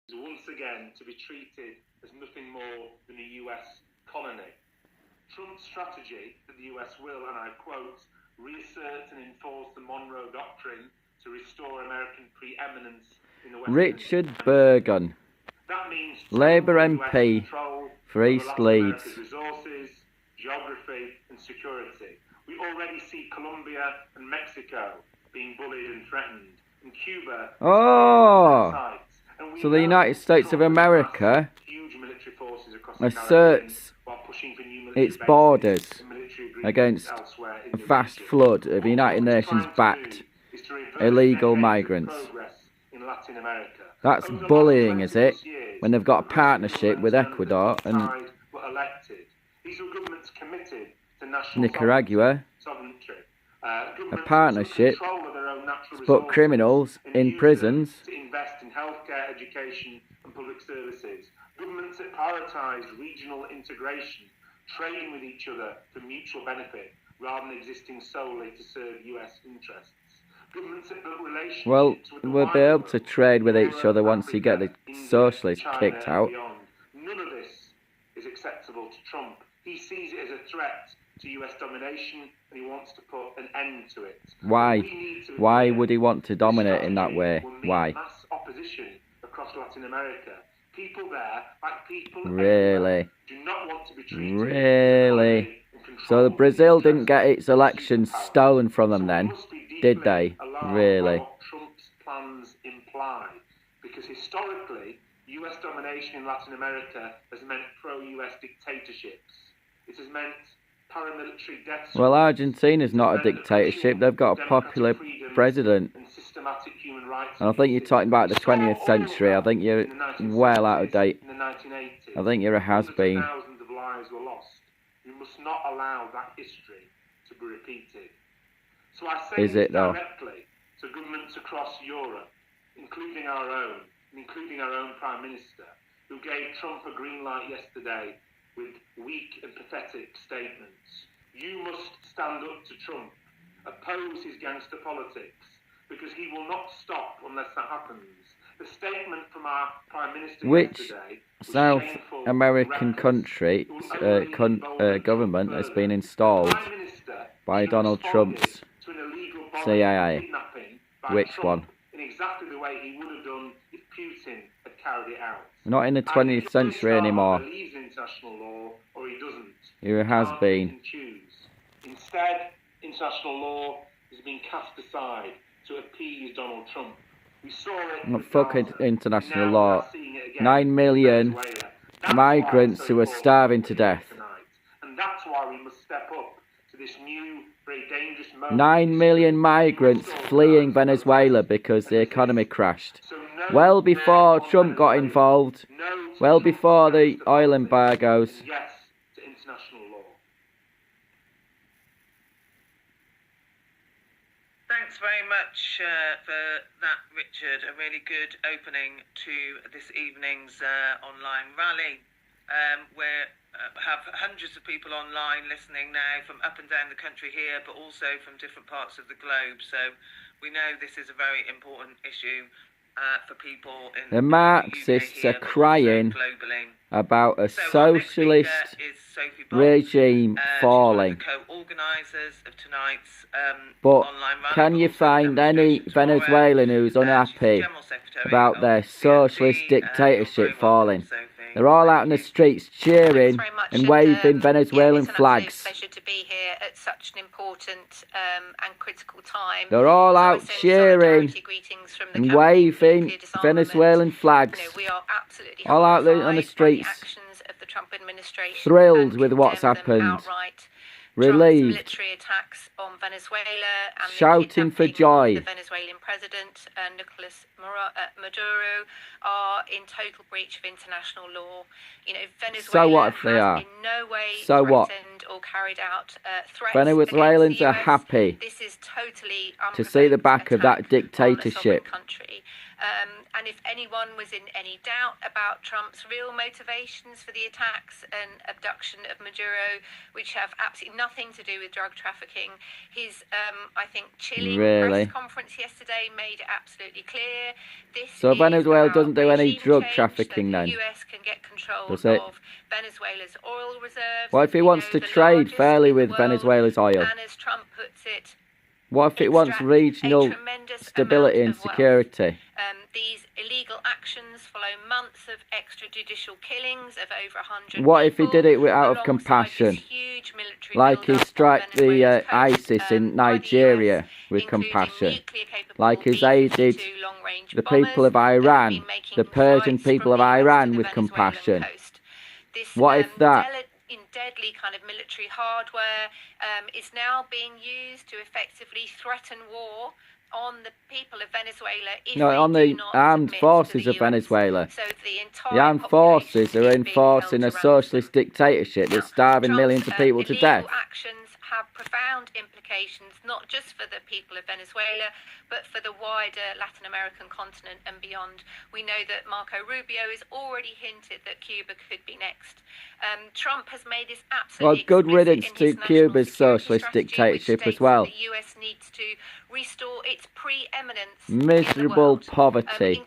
is once again to be treated as nothing more than a US colony. Trump's strategy that the US will, and I quote, reassert and enforce the Monroe Doctrine to restore American preeminence in the Western Richard Bergen, that means Labour MP for East Leeds. Resources, geography and security. We already see Colombia and Mexico being bullied and threatened, and Cuba. Oh, so the United States of America asserts its borders against a vast flood of United Nations-backed illegal migrants. That's bullying, is it? When they've got a partnership with Ecuador and Nicaragua, a partnership to put criminals in prisons. To invest in healthcare, education and public services. Governments that prioritise regional integration, trading with each other for mutual benefit rather than existing solely to serve US interests. Governments that build relationships. Well, we'll be able to trade with each other once you get the socialists kicked out. None of this is acceptable to Trump. He sees it as a threat to US domination and he wants to put an end to it. Why? Why would he want to dominate in that way? Why? Mass opposition across Latin America. People there, like people really, do not want to be treated really. So Brazil didn't get its elections stolen from them then, did they? Really? What Trump's plans imply, because historically, US domination in Latin America has meant pro-US dictatorships. It has meant paramilitary death. Well, Argentina's not a dictatorship. They've got a popular president. And I think you're talking about the 20th century. I think you're well out of date. I think you're a has-been. Thousands of lives were lost. We must not allow that history to be repeated. So I say this directly to governments across Europe, including our own, and including our own Prime Minister, who gave Trump a green light yesterday with weak and pathetic statements. You must stand up to Trump, oppose his gangster politics, because he will not stop unless that happens. The statement from our Prime Minister yesterday, South American country government has been installed by Donald Trump's CIA? Which one? In exactly the way he would have done if Putin had carried it out. Not in the 20th century anymore. He believes in international law or he doesn't. He has been. Instead, international law has been cast aside to appease Donald Trump. We saw it. Not fucking international law. 9 million migrants who are starving to death. And that's why we must step up to this new, very dangerous moment. 9 million migrants fleeing Venezuela because the economy crashed. Well before Trump got involved. Well before the oil embargoes. Yes to international law. Thanks very much for that, Richard. A really good opening to this evening's online rally. We have hundreds of people online listening now from up and down the country here, but also from different parts of the globe. So we know this is a very important issue for people in the Marxists are crying about a socialist regime falling. But can you find any Venezuelan who's unhappy about their socialist dictatorship falling? They're all out in the streets cheering and waving Venezuelan flags. Pleasure to be here at such an important and critical time. They're all out cheering and waving Venezuelan flags. We are absolutely all out on the streets, of the Trump administration, thrilled with what's happened. Relieved, military attacks on Venezuela and shouting for joy. The Venezuelan president, Nicolas Maduro, are in total breach of international law. You know, Venezuela so what if they are? In no way so what? Or carried out threats. Venezuelans are happy this is totally to see the back of that dictatorship. Country. And if anyone was in any doubt about Trump's real motivations for the attacks and abduction of Maduro, which have absolutely nothing to do with drug trafficking, his, I think, chilling press conference yesterday made it absolutely clear. So Venezuela doesn't do any drug trafficking then? The US can get control Does it? of Venezuela's oil reserves. What if he wants to trade fairly with Venezuela's oil? And as Trump puts it, what if it wants regional stability and security? These illegal actions follow months of extrajudicial killings of over 100 What if he did it out of compassion? Like he struck the ISIS in Nigeria with compassion. Like he's aided the people of Iran, the Persian people of Iran with compassion. What if that... in deadly kind of military hardware is now being used to effectively threaten war on the people of Venezuela. No, on the armed forces of Venezuela. So the armed forces are enforcing a socialist dictatorship that's starving millions of people to death. Actions have profound implications, not just for the people of Venezuela, but for the wider Latin American continent and beyond. We know that Marco Rubio has already hinted that Cuba could be next. Trump has made this absolutely good riddance to Cuba's socialist dictatorship as well. The US needs to restore its preeminence miserable in the world, poverty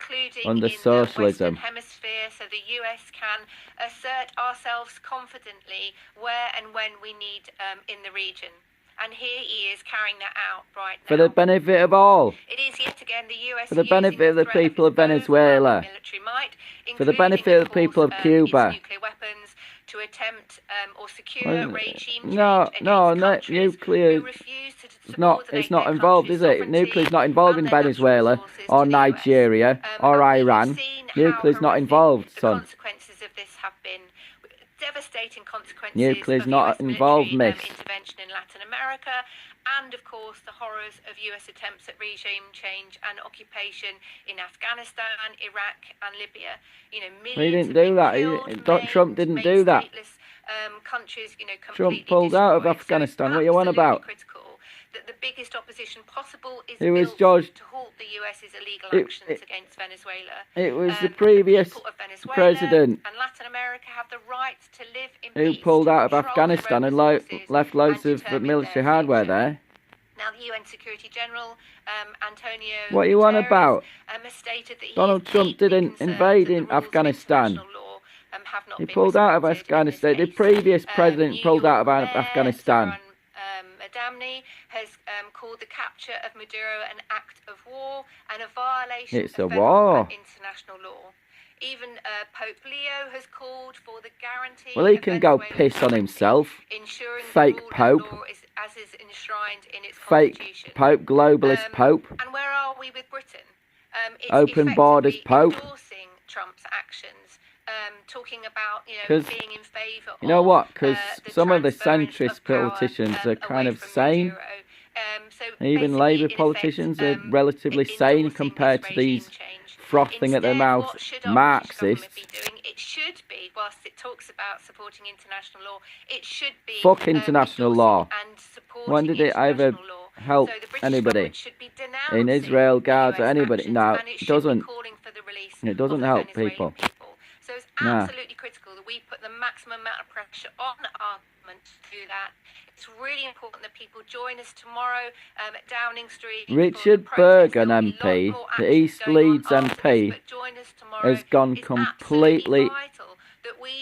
under socialism. The Western Hemisphere, so the US can assert ourselves confidently where and when we need in the region. And here he is carrying that out right now. For the benefit of all. It is yet again the US for the benefit of the people of Venezuela. Might, for the benefit of the people of Cuba. Nuclear weapons to attempt or secure regime no, nuclear. It's not involved, is it? Nuclear is not involved in Venezuela or Nigeria or Iran. Nuclear is not involved, son. Consequences of this have been devastating consequences. Nuclear is not involved, miss. Intervention in Latin America, and of course the horrors of US attempts at regime change and occupation in Afghanistan, Iraq, and Libya. You know, millions. He didn't do that. Trump didn't do that. Countries, Trump pulled out of Afghanistan. What are you on about? That the biggest opposition possible is it was George to halt the US's illegal actions against Venezuela. It was the previous president and Latin America have the right to live in who peace, pulled out of Afghanistan and left loads of military hardware there. Now the UN Security General Antonio what are you on about? Has stated that Donald Trump didn't invade in Afghanistan. He pulled out of Afghanistan. The previous president pulled out of Afghanistan. Adamni has called the capture of Maduro an act of war and a violation of international law. Even Pope Leo has called for the guarantee. Well, he can go piss on himself. Fake Pope. As is enshrined in its Fake Pope, globalist Pope. And where are we with Britain? It's open borders Pope. Endorsing Trump's actions. Talking about, being in favour of... You know what? Because some of the centrist politicians are kind of sane. Even Labour politicians are relatively sane compared to these frothing at their mouth Marxists. It should be, whilst it talks about supporting international law, it should be... Fuck international law. When did it ever help anybody? In Israel, Gaza, anybody? No, it doesn't. It doesn't help people. So it's absolutely critical that we put the maximum amount of pressure on our government to do that. It's really important that people join us tomorrow at Downing Street. Richard Bergen MP, the East Leeds MP, has gone completely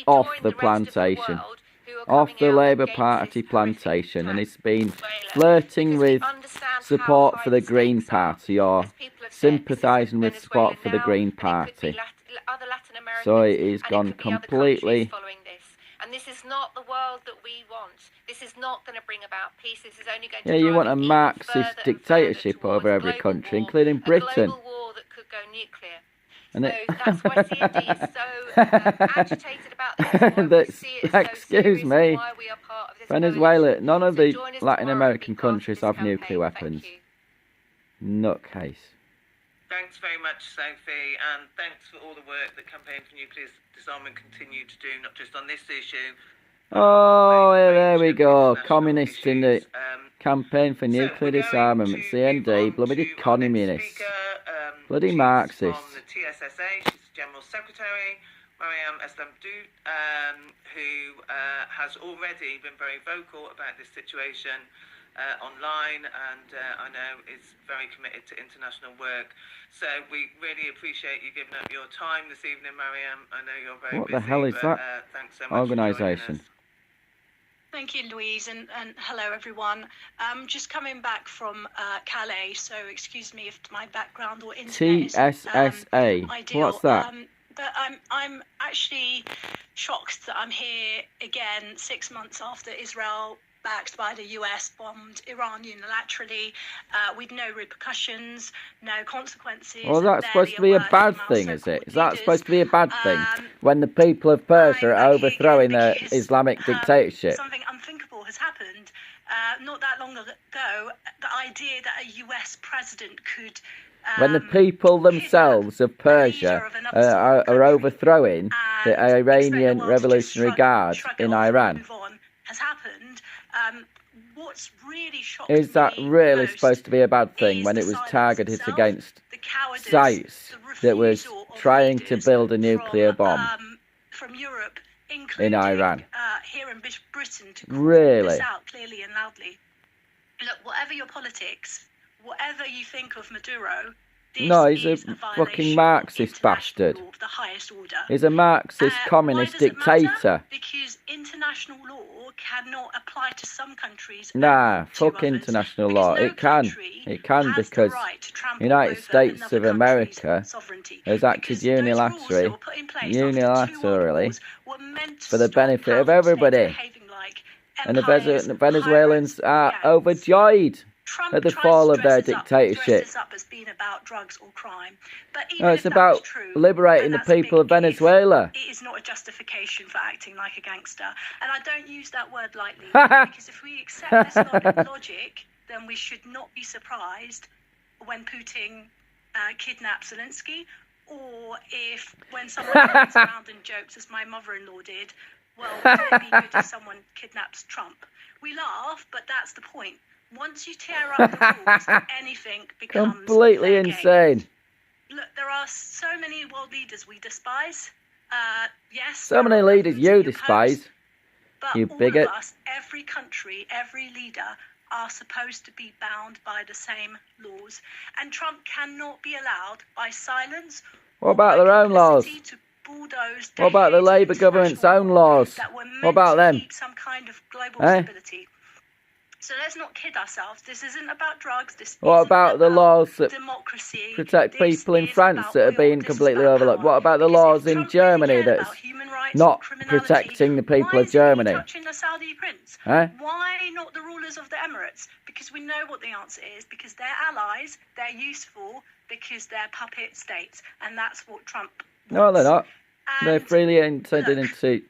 off the plantation, off the Labour Party plantation, and it's been flirting with support for the Green Party or sympathising with support for the Green Party. So he's gone completely... And this is not the world that we want. This is not going to bring about peace. This is only going to drive you want a Marxist dictatorship over every country, including Britain. A global war that could go nuclear. And that's why CND is so agitated about this. Excuse me. Venezuela, none of the Latin American countries have nuclear weapons. Nutcase. Thanks very much, Sophie, and thanks for all the work that Campaign for Nuclear Disarmament continue to do, not just on this issue. Oh, there we go. Communists in the Campaign for Nuclear Disarmament, CND, bloody communists. Bloody Marxists. From the TSSA, she's the General Secretary. Mariam Eslamdou, who has already been very vocal about this situation online, and I know is very committed to international work. So we really appreciate you giving up your time this evening, Mariam. I know you're very busy. What the hell is that thanks so much organisation? Thank you, Louise, and hello, everyone. Just coming back from Calais, so excuse me if my background or internet TSSA. What's that? But I'm actually shocked that I'm here again 6 months after Israel, backed by the US, bombed Iran unilaterally with no repercussions, no consequences. Well, that's supposed to be a bad thing, is it? Is that supposed to be a bad thing when the people of Persia are overthrowing the Islamic dictatorship? Something unthinkable has happened. Not that long ago, the idea that a US president could... when the people themselves of Persia are overthrowing the Iranian Revolutionary Guard in Iran. Has happened. What's really shocking is that really supposed to be a bad thing when it was targeted against sites that was trying to build a nuclear bomb from Europe, in Iran? Here in Britain, to call really? This out clearly and loudly. Look, whatever your politics, whatever you think of Maduro, no, he's a fucking Marxist bastard. Law of the highest order. He's a Marxist communist dictator. Because international law cannot apply to some countries. Nah, fuck international law. It can because United States of America has acted unilaterally for the benefit of everybody. And the Venezuelans are overjoyed at the fall of their dictatorship. No, it's about liberating the people of Venezuela. It is not a justification for acting like a gangster. And I don't use that word lightly, because if we accept this logic, then we should not be surprised when Putin kidnaps Zelensky, or when someone turns around and jokes, as my mother-in-law did, well, wouldn't it be good if someone kidnaps Trump? We laugh, but that's the point. Once you tear up the rules, anything becomes completely insane. Look, there are so many world leaders we despise. Yes. So many leaders you despise. But you all bigot. Of us, every country, every leader are supposed to be bound by the same laws. And Trump cannot be allowed by silence. What about their own laws? What about the Labour government's own laws? What about them? Some kind of global stability. So let's not kid ourselves. This isn't about drugs. What about the laws that protect people in France that are being completely overlooked? What about the laws in Germany that's not protecting the people of Germany? The Saudi prince? Why not the rulers of the Emirates? Because we know what the answer is. Because they're allies, they're useful, because they're puppet states. And that's what Trump wants. No, they're not. They're freely intended into...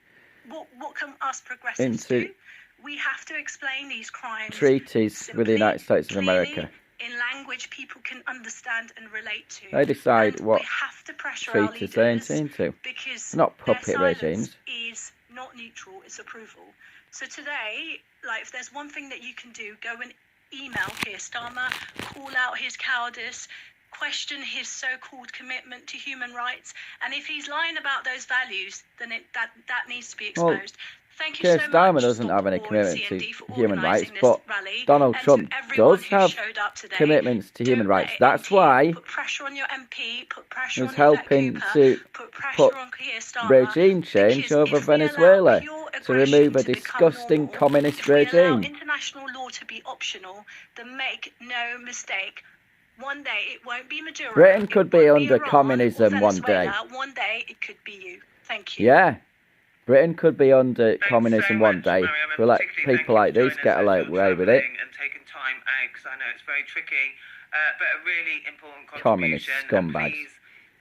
What can us progressives do? We have to explain these crimes treaties simply, with the United States of America in language people can understand and relate to. They decide and what we have to pressure treaties they enter into. Because not puppet regimes. Is not neutral, it's approval. So today, like, if there's one thing that you can do, go and email Keir Starmer, call out his cowardice, question his so-called commitment to human rights, and if he's lying about those values, then that needs to be exposed. Well, thank you Keir so Starmer much doesn't have any commitment to human rights, this but rally, Donald Trump does have today, commitments to human rights. That's why put pressure on your MP, put pressure he's on helping Cooper, to put put on Keir Starmer, regime change over Venezuela to remove a disgusting communist regime. International law to be optional, then make no mistake. One day it won't be Maduro. Britain could be under communism one day. One day it could be you. Thank you. Yeah. Britain could be under communism one day. We'll let people like these get away with it. And taking time out, because I know it's very tricky, but a really important communist contribution. scumbags. Please,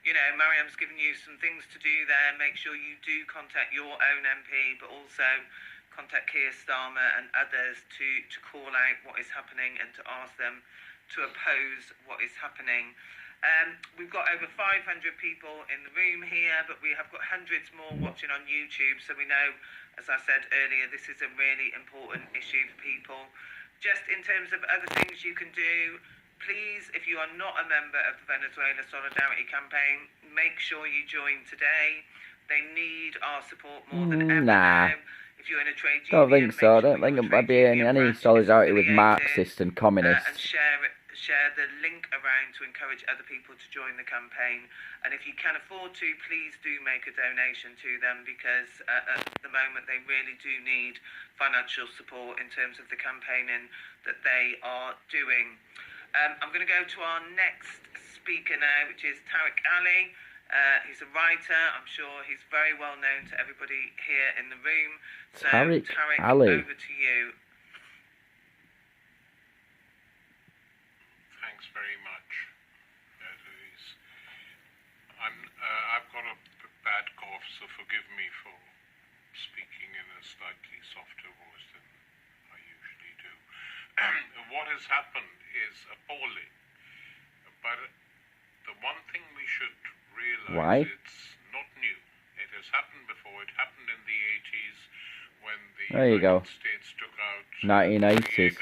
you know, Mariam's given you some things to do there. Make sure you do contact your own MP, but also contact Keir Starmer and others to call out what is happening and to ask them to oppose what is happening. We've got over 500 people in the room here, but we have got hundreds more watching on YouTube, so we know, as I said earlier, this is a really important issue for people. Just in terms of other things you can do, please, if you are not a member of the Venezuela Solidarity Campaign, make sure you join today. They need our support more than ever now. If you're in a trade union, don't think so. I don't think there might be any solidarity with Marxists and communists. And share the link around to encourage other people to join the campaign. And if you can afford to, please do make a donation to them, because at the moment they really do need financial support in terms of the campaigning that they are doing. I'm going to go to our next speaker now, which is Tariq Ali. He's a writer. I'm sure he's very well known to everybody here in the room. So, Tariq Ali, over to you. Thanks very much, Louise. I've got a bad cough, so forgive me for speaking in a slightly softer voice than I usually do. What has happened is appalling, but the one thing we should realize, it's not new. It has happened before. It happened in the 80s when the United States took out 1980s.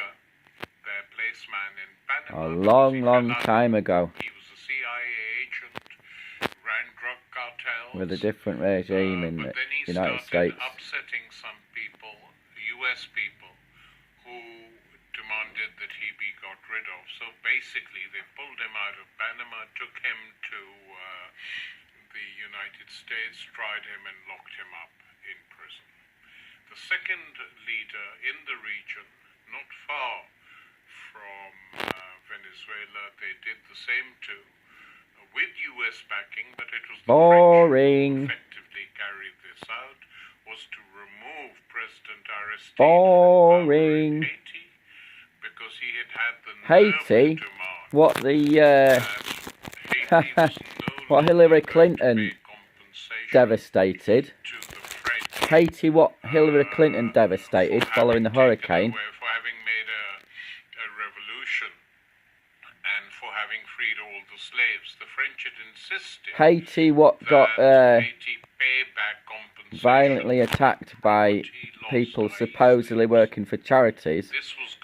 Their placeman in Panama. A long time ago. He was a CIA agent, ran drug cartels. With a different regime in the United States. Upsetting some people, US people, who demanded that he be got rid of. So basically they pulled him out of Panama, took him to the United States, tried him and locked him up in prison. The second leader in the region, not far from Venezuela, they did the same too, with US backing, but it was the French who effectively carried this out, was to remove President Aristide from Haiti, because he had the Haiti? nerve to march. What what Hillary Clinton devastated. Haiti, what Hillary Clinton devastated following the hurricane. For having made a revolution and for having freed all the slaves. The French had insisted Haiti, what got Haiti pay back compensation violently attacked by people supposedly working for charities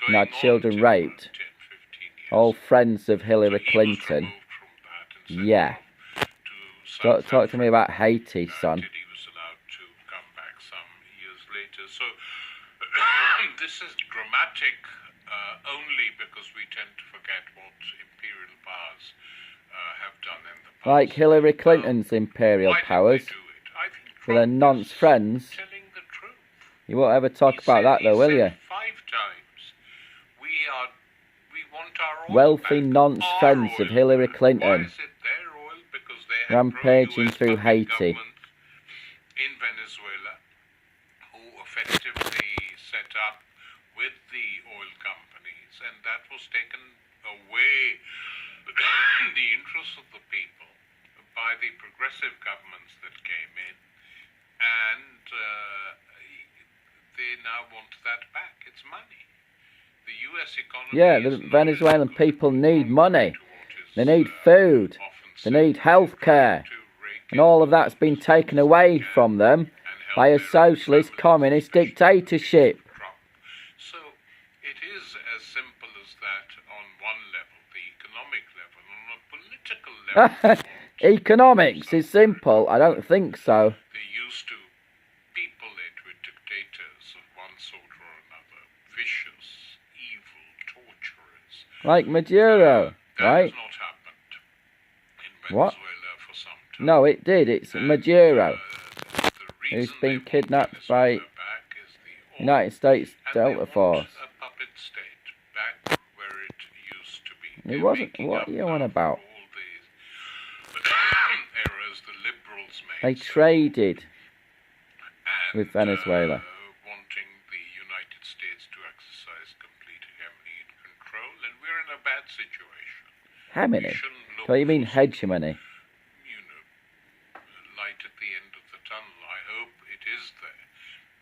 and had children raped. 10, 15 years. All friends of Hillary So Clinton. Yeah. Talk to me about Haiti, son. He was allowed to come back some years later. So this is dramatic only because we tend to forget what imperial powers have done in the past. Like Hillary Clinton's imperial powers with her nonce friends. Telling the truth. You won't ever talk about that though, will you? 5 times. We want our oil Wealthy back. nonce Our friends of oil. Hillary Why Clinton. is it their oil? Because they have Rampaging pro-US through puppet Haiti. government in Venezuela, who effectively set up with the oil companies, and that was taken away the interests of the people by the progressive governments that came in, and they now want that back. It's money. The US economy. Yeah, the Venezuelan people need money. They need food. They need health care. And all of that's been taken away from them by a socialist communist dictatorship. So it is as simple as that on one level, the economic level. On a political level, Economics is simple. I don't think so. they used to people it with dictators of one sort or another, vicious, evil, torturers. Like Maduro, That right? has not happened in What? Venezuela for some time. No, it did. It's Maduro, The who's reason been they want kidnapped by Venezuela back is the oil. United States And they Delta want Force. a puppet state back where it used to be. It They're wasn't. making What up are you on now about? for all the errors the liberals made. They traded And, with Venezuela. wanting the United States to exercise complete hegemony and control, and we're in a bad situation. Hegemony? We shouldn't look So you mean for some, hegemony? light at the end of the tunnel. I hope it is there,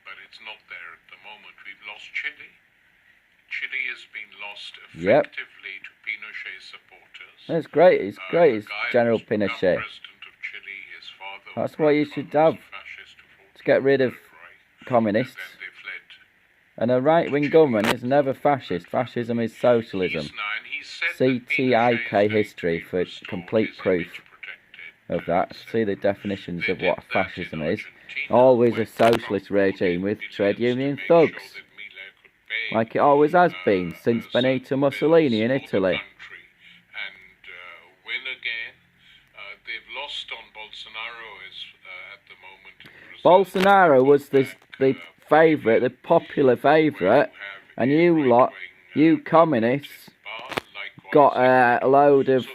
but it's not there at the moment. We've lost Chile. Chile has been lost effectively to Pinochet supporters. That's great. It's great. It's The guy General who's become Pinochet. president of Chile, his father That's was what you from should a have fascist who fought to get for rid the of Third Reich, communists. and then they fled. And a right-wing government is never fascist. Fascism is socialism. He's now, and he's CTIK history for complete proof of that. See the definitions of what fascism is. Always a socialist regime with trade union thugs, like it always has been since Benito Mussolini in Italy. And win again. They've lost on Bolsonaro at the moment. Bolsonaro was the favourite, the popular favourite, and you communists, got a load of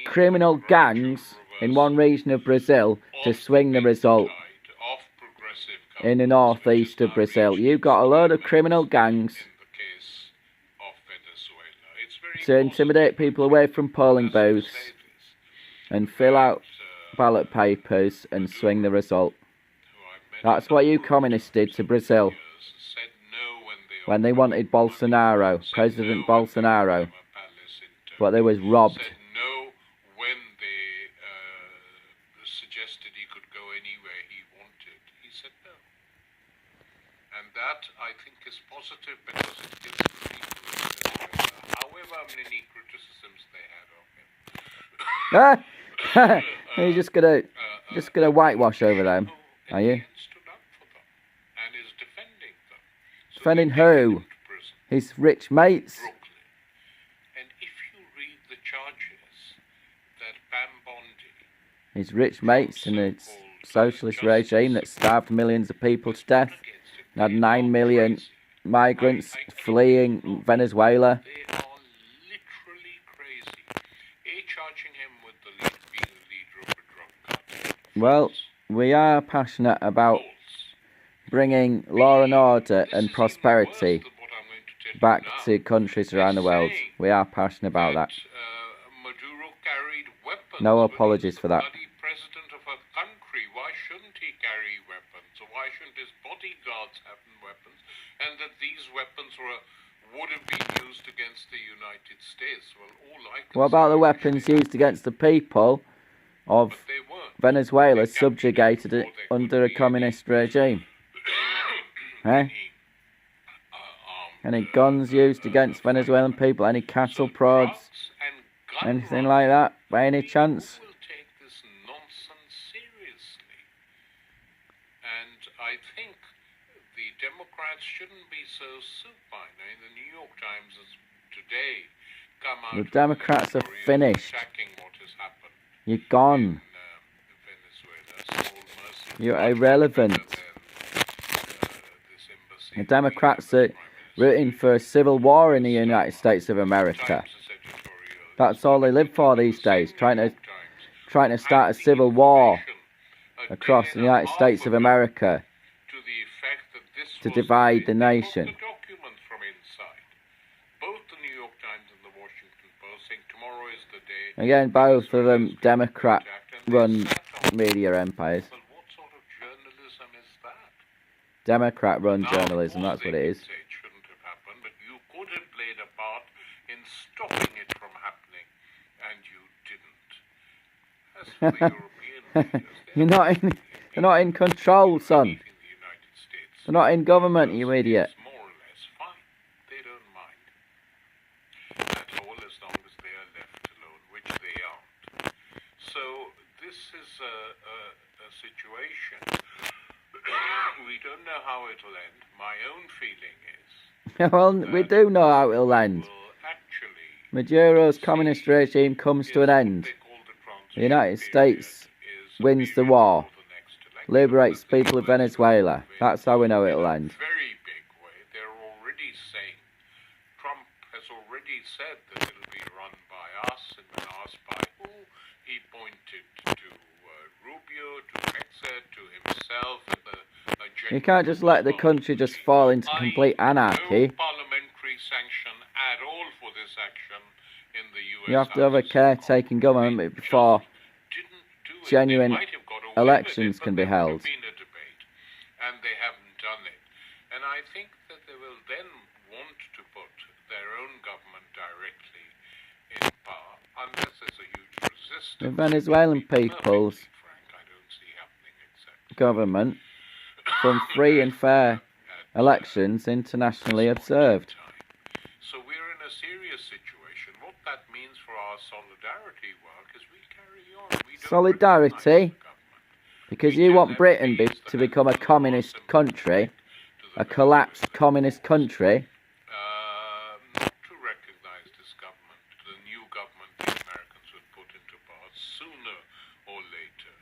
criminal gangs in one region of Brazil to swing the result. In the northeast of Brazil, you got a load of criminal gangs to intimidate people away from polling booths and fill out ballot papers and swing the result. That's what you communists did to Brazil when they wanted Bolsonaro, President Bolsonaro, but they was robbed. That, I think, is positive because it gives the people, however many criticisms they had of him. You're just gonna whitewash over them, are you? Stood up for them and is defending them. So defending who? His rich mates? Brooklyn. And if you read the charges that Pam Bondi, his rich mates in the socialist regime that starved millions of people to death, had 9 million migrants fleeing Venezuela. they are literally crazy. Charging him with being the leader of a drug cartel. Well, we are passionate about bringing law and order and prosperity back to countries around the world. We are passionate about that. Maduro carried weapons. No apologies for that. President of a country, why shouldn't he carry weapons? Or why shouldn't his bodyguards have weapons? And that these weapons would have been used against the United States. Well, all I can what about the weapons used against the people of Venezuela subjugated under a communist regime? Eh? Any guns used against Venezuelan people? Any cattle prods? Anything like that, by any chance? Who will take this nonsense seriously? And I think the Democrats shouldn't be so supine. I mean, the New York Times has today come out. The Democrats are finished. What has happened You're gone. You're irrelevant. The Democrats are rooting for a civil war in the United States of America. That's all they live for these days, trying to start a civil war across the United States of America to divide the nation. Again, both of them Democrat-run media empires. Democrat-run journalism, that's what it is. It shouldn't have happened, but you could have played a part in stopping it from happening, and you didn't. As for the European leaders, You're not in control, son. They're not in government, you idiot. More or less fine. They don't mind at all as long as they are left alone, which they aren't. So this is a situation. We don't know how it'll end. My own feeling is. Well, we do know how it'll end. Maduro's communist regime comes to an end. The United States wins the war, liberates people of Venezuela. That's how we know it'll end. Very big way. They're already saying, Trump has already said that it'll be run by us, and when asked by who, he pointed to Rubio, to Brexit, to himself, and the you can't just let the country just fall into complete anarchy. No parliamentary sanction at all for this action in the US. You have to have a caretaking government before genuine elections can be held. And they haven't done it. And I think that they will then want to put their own government directly in power, unless there's a huge resistance. The Venezuelan people's government from free and fair elections internationally observed. So we're in a serious situation. our solidarity work is we carry on. We don't Solidarity? Because you want Britain to become a communist country, a collapsed communist country. Not to recognise this government, the new government the Americans would put into power sooner or later.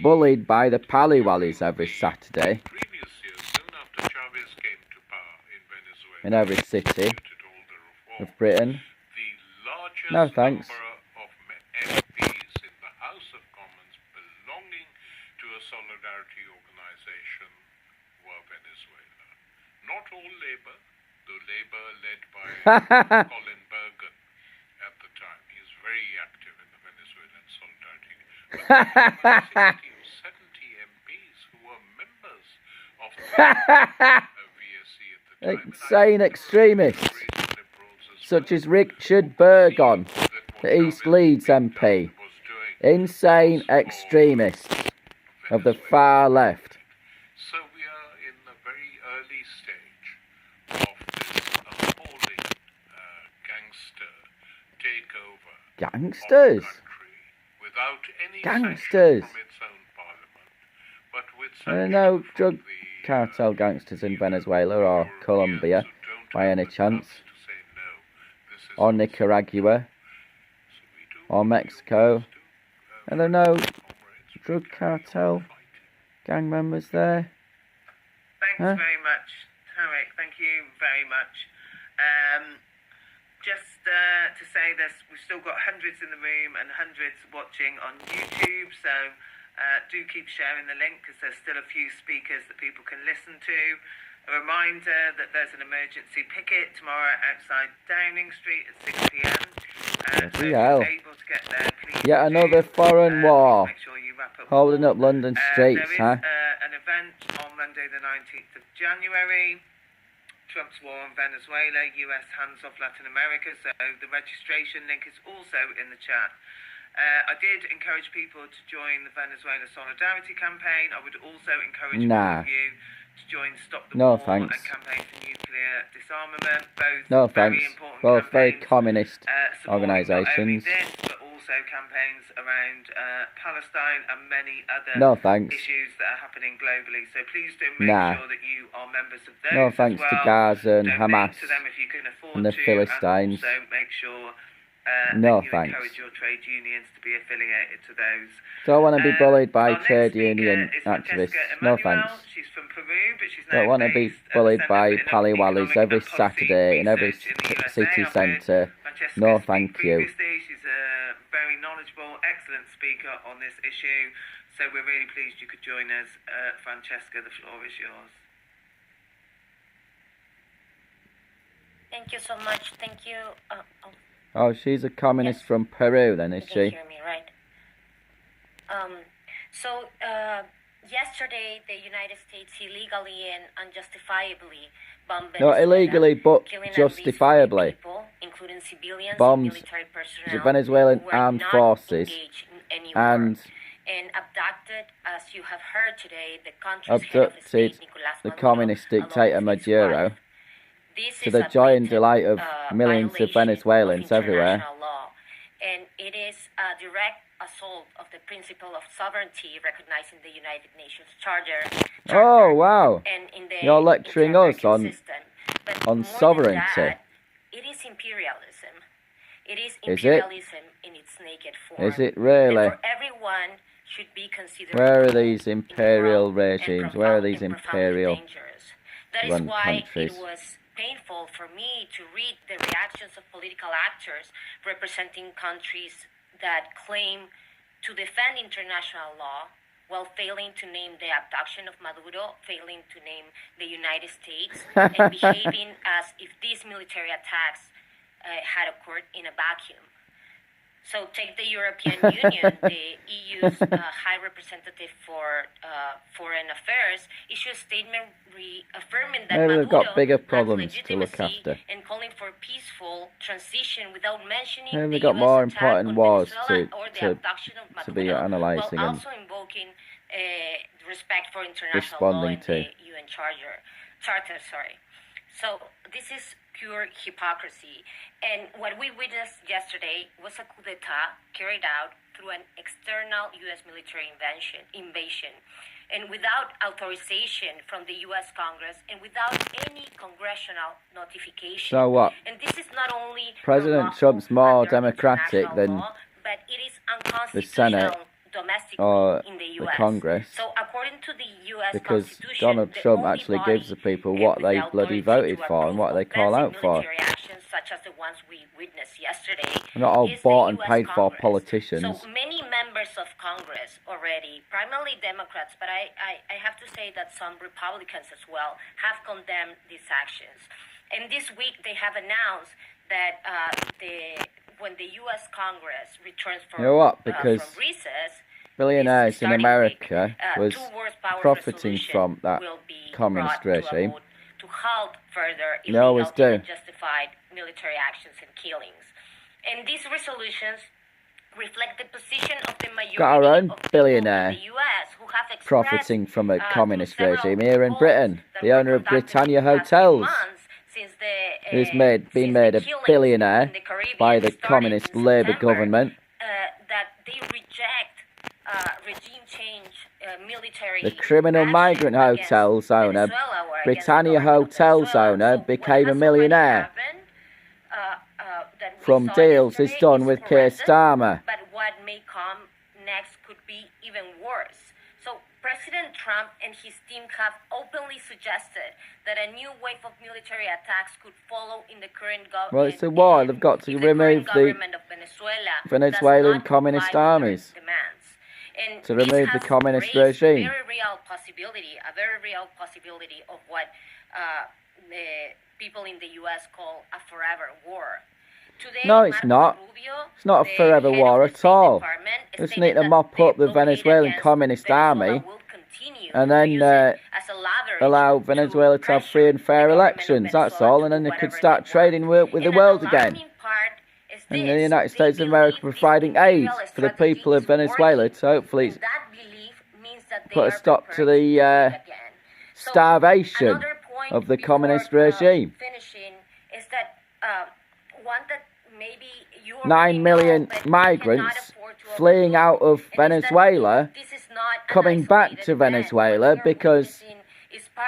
Bullied by the Paliwallis every Saturday. Previous years, soon after Chavez came to power in Venezuela, in every city of Britain. The largest No thanks. number of MPs in the House of Commons belonging to a solidarity organisation were Venezuela. Not all Labour, though Labour led by Colin Bergen at the time. He is very active in the Venezuelan solidarity. But 60 or 70 MPs who were members of the VSC at the time. Insane extremists, such as Richard Burgon, the East Leeds MP. Insane extremists of the far left. So we are in the very early stage of this appalling gangster takeover Gangsters? of the country without any Gangsters? sanction from its own parliament, but with There are sanction no from drug the, cartel gangsters in Venezuela or Colombia, by any chance, or Nicaragua, or Mexico. Are there no drug cartel gang members there? Thanks very much, Tarek. Thank you very much. Just to say this, we've still got hundreds in the room and hundreds watching on YouTube, so do keep sharing the link because there's still a few speakers that people can listen to. A reminder that there's an emergency picket tomorrow outside Downing Street at 6 p.m. So if you're able to get there, please Yet another foreign war. make sure you wrap up Holding up London streets, there is huh? an event on Monday the 19th of January. Trump's war on Venezuela, US hands off Latin America, so the registration link is also in the chat. I did encourage people to join the Venezuela Solidarity Campaign. I would also encourage all of you to join Stop the War and Campaign for Nuclear Disarmament. Both very important Both very campaigns, communist organisations. Not only organisations. this, but also campaigns around Palestine and many other issues that are happening globally. So please do make sure that you are members of those. No thanks as well. to Gaza and Donate Hamas to them if you can afford and the Philistines. And also make sure No that you thanks. encourage your trade unions to be affiliated to those. Don't want to be bullied by Our trade next speaker union is activists. Francesca No Emanuel. thanks. She's from Peru, but she's Don't now want to be based at the bullied Centre by for Paliwallis Economic every and Policy Saturday in every Research in the USA. city I've heard centre. Francesca No speak thank you. previously. She's a very knowledgeable, excellent speaker on this issue. So we're really pleased you could join us. Francesca, the floor is yours. Thank you so much. Thank you. Oh, she's a communist from Peru then, is You she? can hear me, right? Yesterday, the United States illegally and unjustifiably bombed Venezuela, No, illegally, but killing at least 40 justifiably. people, including civilians, Bombs military personnel, the Venezuelan who were armed not forces engaged in any war, and abducted, as you have heard today, the country's head of abducted state, Nicolas the Maduro, communist along dictator with his Maduro wife. This to is the a joy and blatant, delight of millions of violation Venezuelans of everywhere. international law, and it is a direct assault of the principle of sovereignty recognized in the United Nations Charter. Oh, wow. And in the You're lecturing us on system. But on more sovereignty. than that, it is imperialism. It is Is it? imperialism in its naked form. Is it really? And for everyone should be considered Where are cruel, these imperial immoral, and regimes? Where are profound- these and profoundly imperial dangerous. That is run why countries? it was painful for me to read the reactions of political actors representing countries that claim to defend international law while failing to name the abduction of Maduro, failing to name the United States, and behaving as if these military attacks had occurred in a vacuum. So take the European Union, the EU's High Representative for Foreign Affairs, issued a statement reaffirming that Maybe Maduro they've got bigger has problems to look legitimacy after. and calling for peaceful transition without mentioning Maybe the they've got US more attack important on wars Venezuela or the to abduction of Maduro, be analysing while and also invoking respect for international law responding and to. the UN Charter. So this is pure hypocrisy. And what we witnessed yesterday was a coup d'etat carried out through an external U.S. military invasion, and without authorization from the U.S. Congress and without any congressional notification. So what? And this is not only President Trump's more democratic than law, but it is the Senate or in the the US. Congress. So according to the US Because Constitution, Donald Trump actually gives the people what they bloody voted for and what they call out for. Actions such as the ones we witnessed yesterday. Not all bought and paid for politicians. So many members of Congress already, primarily Democrats, but I have to say that some Republicans as well, have condemned these actions. And this week they have announced that when the U.S. Congress returns from, because from recess, billionaires in America was profiting from that communist regime. To halt further they always do. Justified military actions and killings. And these resolutions reflect the position of the majority got our own of billionaire in the US who have profiting from a communist regime here in Britain. The owner of Britannia Hotels, who's been made a billionaire by the communist Labour government. That they reject regime change, military. The criminal migrant hotels owner, Britannia Hotels owner, became a millionaire from deals he's done with Keir Starmer. But what may come next could be even worse. So President Trump and his team have openly suggested that a new wave of military attacks could follow in the current government. Well, it's a war. They've got to remove the Venezuelan communist armies to remove the communist regime. A very real possibility of what the people in the U.S. call a forever war. Today, no, it's not. It's not a forever war at all. Just need to mop up the Venezuelan communist army and then allow Venezuela to have free and fair elections, that's all, and then they could start trading with the world again. And the United States of America providing aid for the people of Venezuela to hopefully put a stop to the starvation of the communist regime. 9 million migrants fleeing out of Venezuela, coming back to Venezuela because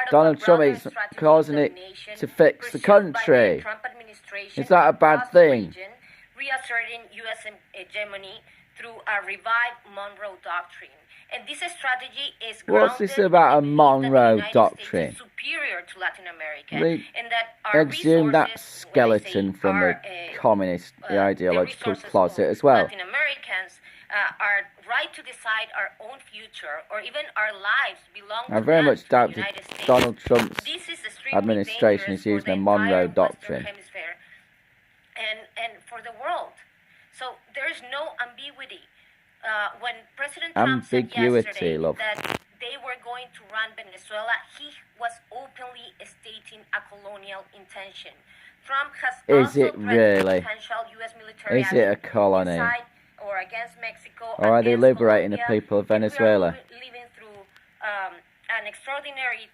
Donald Trump is causing it to fix the country. Is that a bad thing? Reasserting U.S. hegemony through a revived Monroe Doctrine. And this strategy is what's this about a Monroe Doctrine? Superior to Latin America, and that exhume that skeleton from the communist ideological closet as well. Latin Americans are right to decide our own future, or even our lives belong to I very much doubt that Donald Trump's this is administration is using a Monroe Doctrine. And for the world. So there is no ambiguity. When President Trump said yesterday that they were going to run Venezuela, he was openly stating a colonial intention. Trump has also really? potential U.S. military is it a colony? Or against Mexico, or are they liberating the people of Venezuela? We are living through an extraordinary,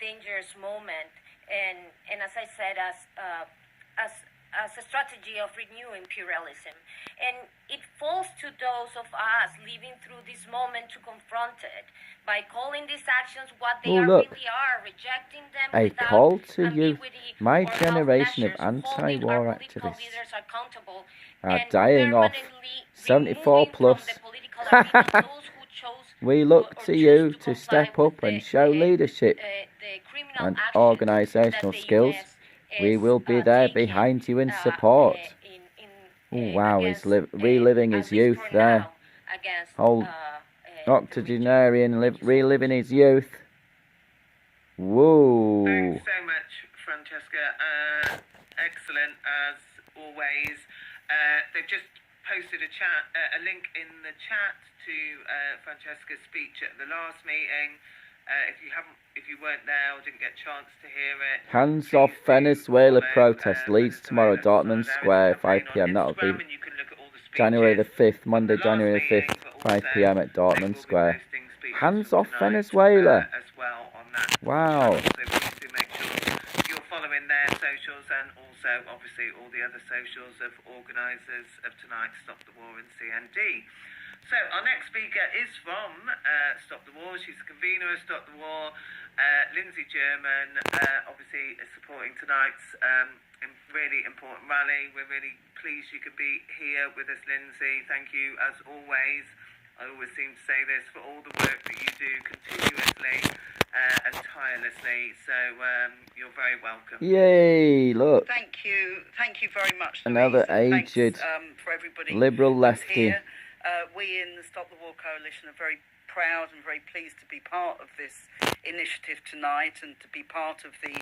dangerous moment, and as I said, as a strategy of renewing imperialism. And it falls to those of us living through this moment to confront it by calling these actions what they really are, rejecting them a without call to youth. ambiguity My or generation of self-measures, anti-war holding our political activists leaders accountable are and dying off. permanently 74 removing plus. from the political arena those who chose We look or to choose you to comply step with up and show leadership the criminal and actions organisational that the skills. US We is, will be there taking, behind you in support. Oh wow, he's reliving his youth there. Old octogenarian reliving his youth. Whoa. Thanks so much, Francesca. Excellent as always. They've just posted a link in the chat to Francesca's speech at the last meeting. If you weren't there or didn't get a chance to hear it, Hands off Venezuela protest leads tomorrow, Dortmund Square, 5 p.m. That'll be January the 5th, Monday, January the 5th, 5 p.m. at Dortmund Square. Hands off Venezuela. Wow. So please do make sure you're following there. their socials, and also obviously all the other socials of organisers of tonight's Stop the War in CND. So our next speaker is from Stop the War. She's the convener of Stop the War, Lindsay German, obviously supporting tonight's really important rally. We're really pleased you could be here with us, Lindsay. Thank you as always. I always seem to say this, for all the work that you do continuously and tirelessly. So you're very welcome. Yay, look. Thank you very much, Louise. Another aged for everybody liberal lefty. here. We in the Stop the War Coalition are very proud and very pleased to be part of this initiative tonight and to be part of the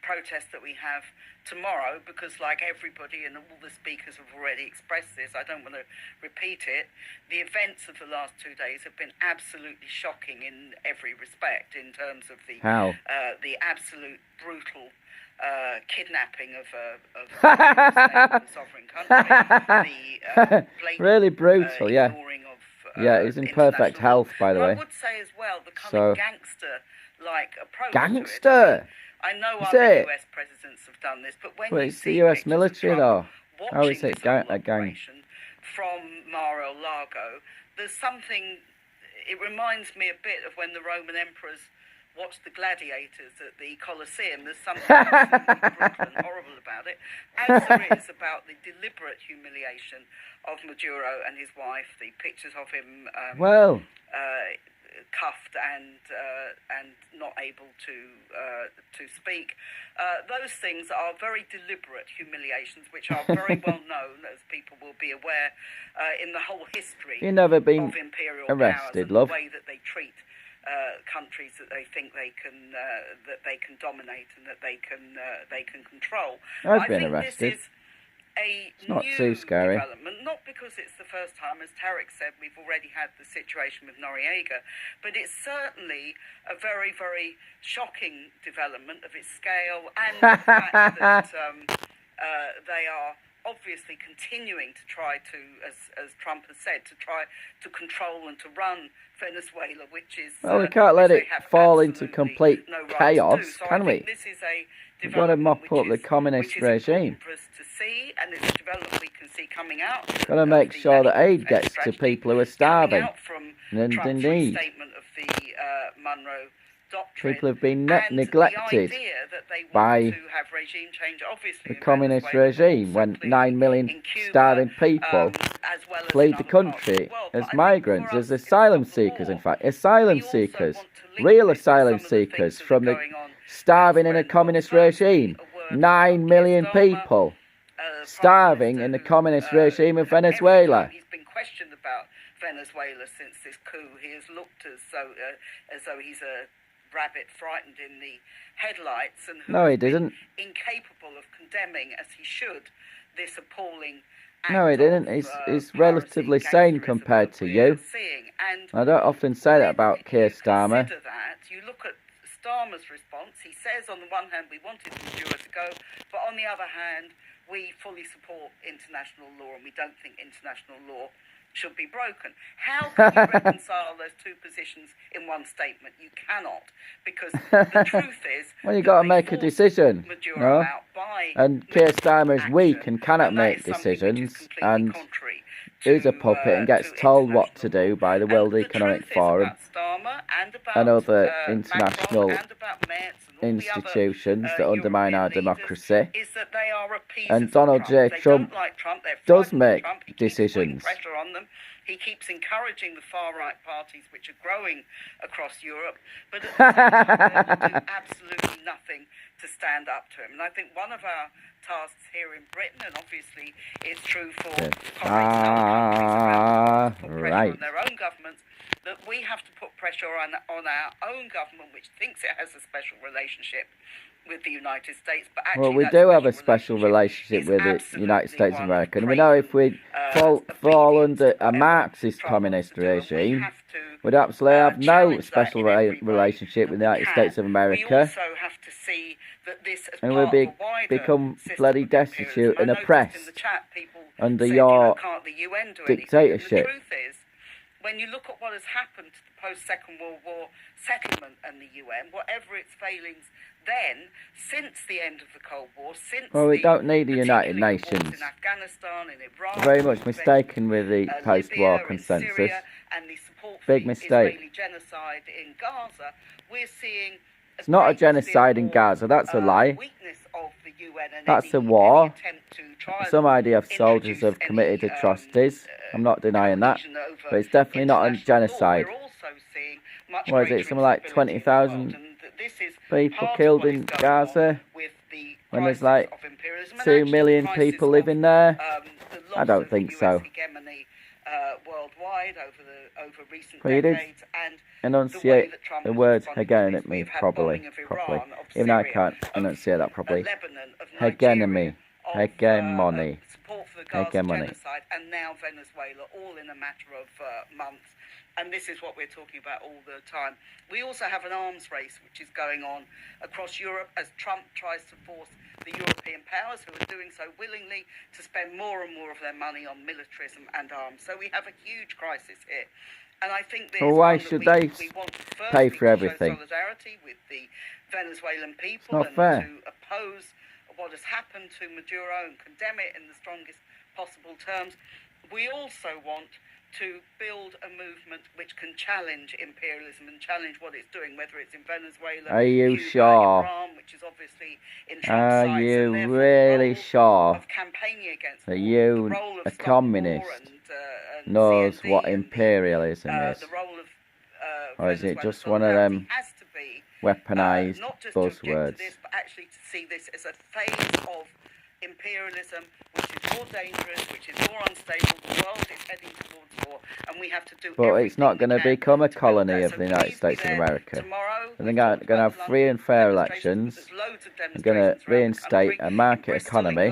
protest that we have tomorrow, because like everybody and all the speakers have already expressed this, I don't want to repeat it, the events of the last 2 days have been absolutely shocking in every respect, in terms of the absolute brutal kidnapping of a sovereign country, the really brutal, yeah. ignoring of he's in perfect health, by the way. I would say as well, the kind of gangster-like approach Gangster? to it. I know Is other it? US presidents have done this, but when Well, you it's see the US pictures military, of Trump though. How is watching it this whole a gang? operation from Mar-a-Lago, there's something, it reminds me a bit of when the Roman emperors watched the gladiators at the Colosseum. There's something absolutely brutal and horrible about it, as there is about the deliberate humiliation of Maduro and his wife, the pictures of him cuffed and not able to speak. Those things are very deliberate humiliations, which are very well known, as people will be aware, in the whole history You've never been of imperial arrested, powers and love. the way that they treat countries that they think they can dominate and that they can control. I've been think arrested. This is a not new too scary. development, not because it's the first time, as Tarek said, we've already had the situation with Noriega, but it's certainly a very, very shocking development of its scale, and the fact that they are obviously continuing to try to, as Trump has said, to try to control and to run Venezuela, which is... Well, we can't let it fall into complete chaos, so can we? This is a We've got to mop up the communist regime. For us to see, and it's a development we can see coming out. Got to make sure that aid gets to people who are starving and in Trump's need. Statement of the Monroe Doctrine, People have been and neglected the idea that they want by to have regime change, obviously, the in communist Venezuela, regime when simply 9 million in Cuba, starving people as well as flee in the other parts of country the world. as But I think migrants, for as us, asylum it's not seekers, the in fact. war. Asylum We also seekers, want to link real this with asylum some of the things seekers that are from the going on starving in a elsewhere in the communist world. Firstly, regime. a word 9 about million Keir Starmer, people starving in the communist regime of Venezuela. Every time he's been questioned about Venezuela since this coup, he has looked as though he's a rabbit frightened in the headlights, and No, he didn't. incapable of condemning, as he should, this appalling act No, he didn't. of, He's piracy, relatively sane gangsterism compared that to we're you. seeing. And I don't often say that about when Keir you Starmer. consider that, you look at Starmer's response. He says, on the one hand, we wanted Maduro to go, but on the other hand, we fully support international law, and we don't think international law should be broken. How can you reconcile those two positions in one statement? You cannot, because the truth is... Well, you've got to make a decision, no? And Keir Starmer is weak and cannot make decisions, and is a puppet and gets told what to do by the World Economic Forum and other international institutions that undermine our democracy. And Donald J. Trump does make decisions. He keeps encouraging the far-right parties, which are growing across Europe, but at the same time, they will do absolutely nothing to stand up to him. And I think one of our tasks here in Britain, and obviously it's true for colleagues in other countries around the world, to put pressure on their own governments, that we have to put pressure on our own government, which thinks it has a special relationship with the United States, but actually, well, we do have a special relationship with the United States of America, and we know if we fall under a Marxist communist regime, we'd absolutely have no special relationship with the United States of America, and we'd become bloody destitute and oppressed under your dictatorship. when you look at what has happened to the post-Second World War settlement and the UN, whatever its failings then, since the end of the Cold War, since we don't need the United Nations. In Afghanistan, in Iraq, very much mistaken with the post-war consensus. Syria, and the support big for mistake. Israeli genocide in Gaza, we're seeing it's not a genocide in Gaza, that's a lie. Of the UN and that's a war. Some idea of soldiers have committed atrocities. I'm not denying that. But it's definitely not a genocide. What is it? Something like 20,000 people killed in Gaza? When there's like 2 million people living there? I don't think so. Well, you did enunciate the word hegemony properly. Even I can't enunciate that properly. Hegemony. Hegemony. Hegemony. And now Venezuela, all in a matter of months. And this is what we're talking about all the time. We also have an arms race which is going on across Europe as Trump tries to force the European powers, who are doing so willingly, to spend more and more of their money on militarism and arms. So we have a huge crisis here. And I think this why should they pay for everything? Solidarity with the Venezuelan people it's not and fair. to oppose what has happened to Maduro and condemn it in the strongest possible terms. We also want to build a movement which can challenge imperialism and challenge what it's doing, whether it's in Venezuela, are you sure? Iran, which is obviously in Trump's are you really sure that you, a communist, knows what imperialism is? Or is it just one of them weaponised buzzwords? But actually to see this as a phase of imperialism which is more dangerous, which is more unstable. The world is heading towards war, and we have to do. But it's not going to become a colony of the United States of America. They're going to have free and fair elections. They're going to reinstate a market economy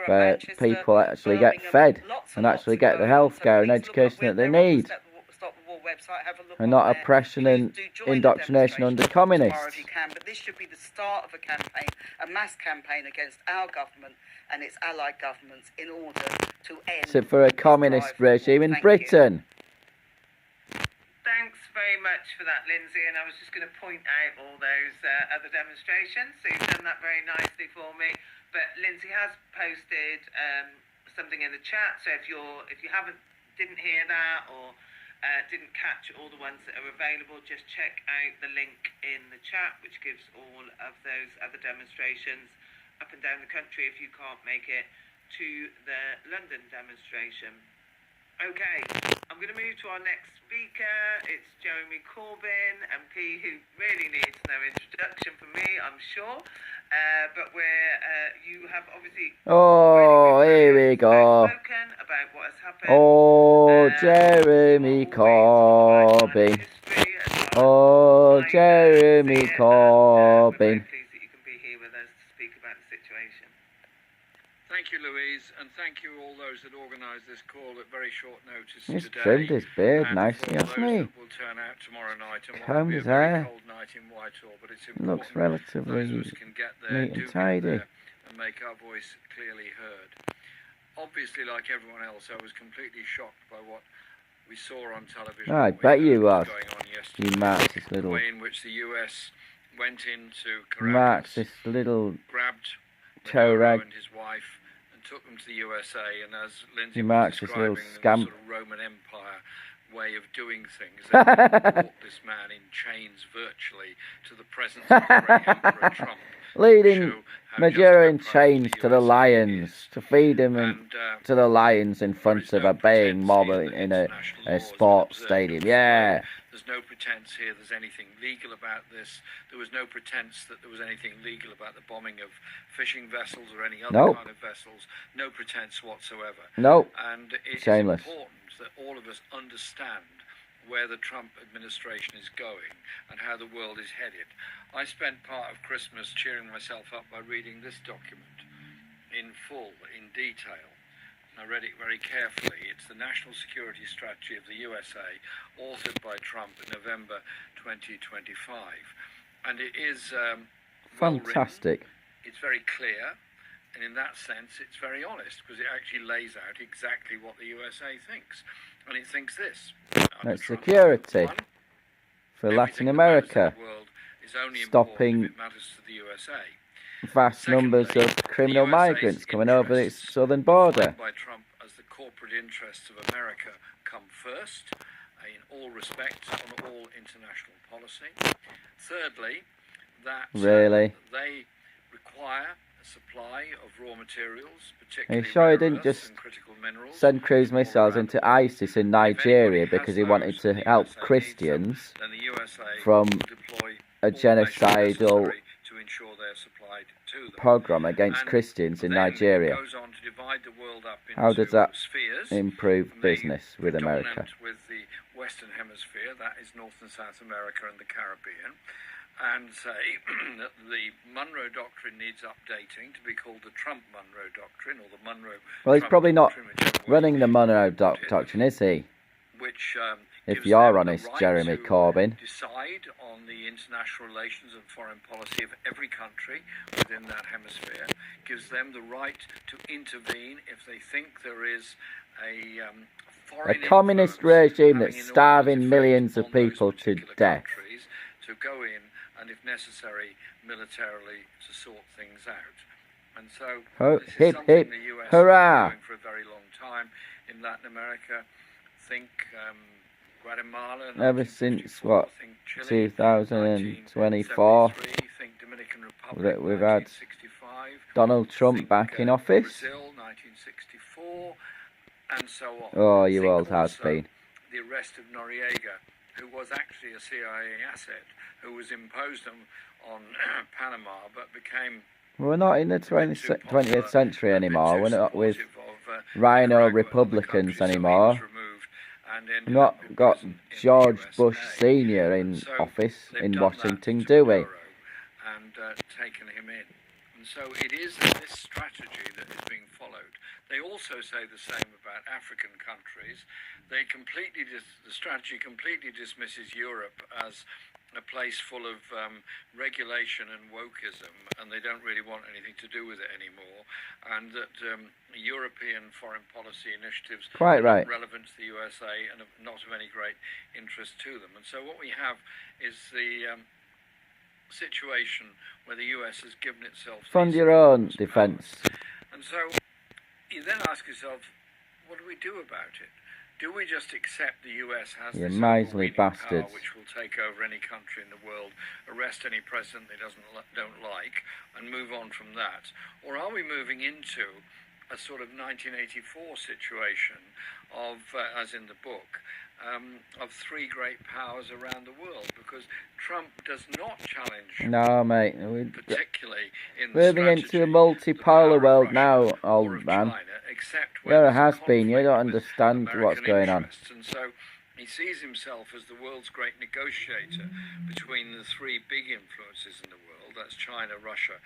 where people actually get fed and actually get the healthcare and education that they need. And not oppression and indoctrination under communists. But this should be the start of a campaign, a mass campaign against our government and its allied governments in order to end. So for a communist regime in Britain. Thanks very much for that, Lindsay. And I was just going to point out all those other demonstrations. So you've done that very nicely for me. But Lindsay has posted something in the chat. So if you didn't hear that or didn't catch all the ones that are available, just check out the link in the chat, which gives all of those other demonstrations up and down the country if you can't make it to the London demonstration. Okay, I'm going to move to our next speaker. It's Jeremy Corbyn, MP, who really needs no introduction from me, I'm sure. But you have obviously here we go. Spoken about what has happened. Jeremy Corbyn. Jeremy Corbyn. Thank you, Louise, and thank you all those that organised this call at very short notice He's today. trimmed his beard nicely, hasn't he? Will turn out tomorrow night and combed his hair. Cold night in Whitehall, but it's looks relatively neat and tidy. And make our voice clearly heard. Obviously, like everyone else, I was completely shocked by what we saw on television. I bet you was. You Marxist little. The way in which the US went into Caracas, Marxist little grabbed Torag and his wife and took them to the USA, and as Lindsay was Marxist little describing, the sort of Roman Empire way of doing things, they brought this man in chains virtually to the presence of the great Emperor Trump, leading Maduro in chains to the lions, to feed him to the lions in front of a baying mob in a sports stadium. Yeah. There's no pretense here there's anything legal about this. There was no pretense that there was anything legal about the bombing of fishing vessels or any other kind of vessels. No pretense whatsoever. And it's important that all of us understand where the Trump administration is going and how the world is headed. I spent part of Christmas cheering myself up by reading this document in full, in detail. I read it very carefully. It's the National Security Strategy of the USA, authored by Trump in November 2025. And it is fantastic. It's very clear, and in that sense, it's very honest, because it actually lays out exactly what the USA thinks. And it thinks this, That's security for Latin America, stopping vast numbers of criminal migrants coming over its southern border. By Trump as the corporate interests of America come first in all respects on all international policy. Thirdly, that they require a supply of raw materials, particularly sure he didn't just send cruise missiles into ISIS in Nigeria because he wanted to help Christians from a genocidal pogrom against Christians in Nigeria. How does that improve business with America? With the Western Hemisphere, that is North and South America and the Caribbean, and say that the Monroe Doctrine needs updating to be called the Trump-Monroe Doctrine, or the Monroe. Well, he's probably not running the Monroe Doctrine, is he? Which, if you're honest, Jeremy Corbyn. Decide on the international relations and foreign policy of every country within that hemisphere, gives them the right to intervene if they think there is a communist regime that's starving millions of people to death. To go in and, if necessary, militarily to sort things out. And so, this is something the US has been doing for a very long time in Latin America. Think Guatemala. Ever since, what, 2024, think Dominican Republic, we've had 1965, Donald Trump back in office. Brazil, 1964, and so on. Oh, you old has-been. The arrest of Noriega, who was actually a CIA asset, who was imposed on Panama, but became... We're not in the 20th century anymore. We're not with Rhino Republicans anymore. We've not got George Bush Sr. in office in Washington, do we? And taken him in. And so it is this strategy that is being followed. They also say the same about African countries. The strategy completely dismisses Europe as a place full of regulation and wokeism, and they don't really want anything to do with it anymore, and that European foreign policy initiatives are not relevant to the USA and not of any great interest to them. And so what we have is the situation where the US has given itself... Fund your own defence. And so you then ask yourself, what do we do about it? Do we just accept the US has this miserly bastards power which will take over any country in the world, arrest any president they don't like, and move on from that? Or are we moving into a sort of 1984 situation of, as in the book, of three great powers around the world? Because Trump does not challenge... No, mate. Particularly in moving into a multipolar world now, old man. There has been. You don't understand what's going on. And so he sees himself as the world's great negotiator between the three big influences in the world. That's China, Russia,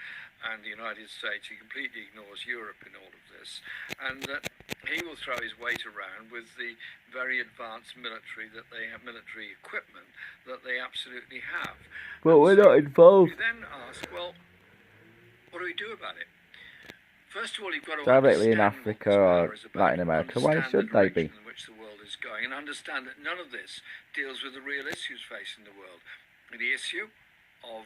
and the United States. He completely ignores Europe in all of this. And that he will throw his weight around with the very advanced military equipment that they absolutely have. But we're not involved. You then ask, well, what do we do about it? First of all, you've got to directly in Africa or Latin America. Why should they be? In which the world is going, and understand that none of this deals with the real issues facing the world. The issue of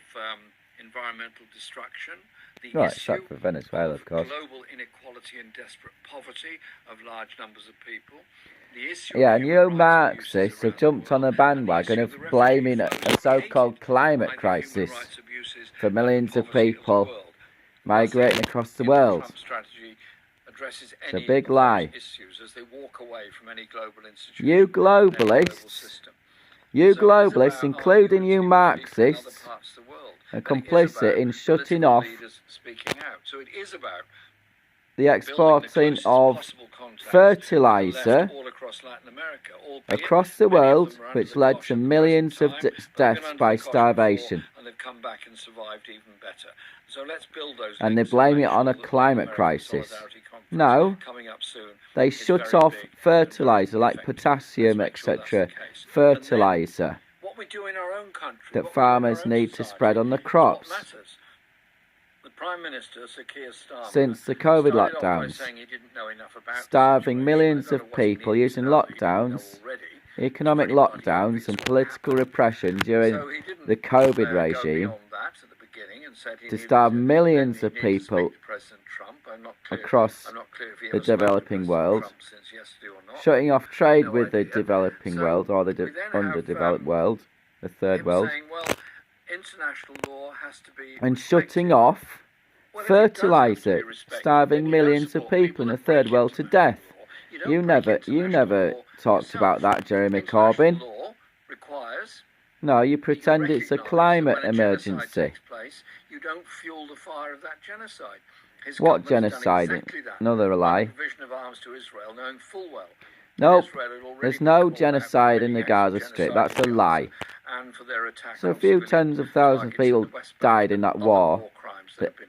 environmental destruction, the issue except for Venezuela, of course. Global inequality and desperate poverty of large numbers of people. The issue and you Marxists have jumped on a bandwagon of blaming a so-called climate crisis for millions of people migrating across the world. It's a big lie. You globalists, including you Marxists, are complicit in shutting off the exporting of fertiliser across the world, which led to millions of deaths by starvation. And they blame it on a climate crisis. No, they shut off fertiliser like potassium, etc. fertiliser that farmers need to spread on the crops. Prime Minister Sir Keir Starmer, since the COVID lockdowns, starving millions of people using lockdowns economic lockdowns and political repression during the COVID regime to starve millions of people across the developing world, shutting off trade with the developing world or the underdeveloped world, the third world, and shutting off fertilizer, starving millions of people in the third world to death. You never talked about that, Jeremy Corbyn. No, you pretend it's a climate emergency. You don't fuel the fire of that genocide. What genocide? Exactly another lie. Provision of arms to Israel, knowing full well. Nope, there's no genocide in the Gaza Strip. That's a lie. So a few tens of thousands of people died in that war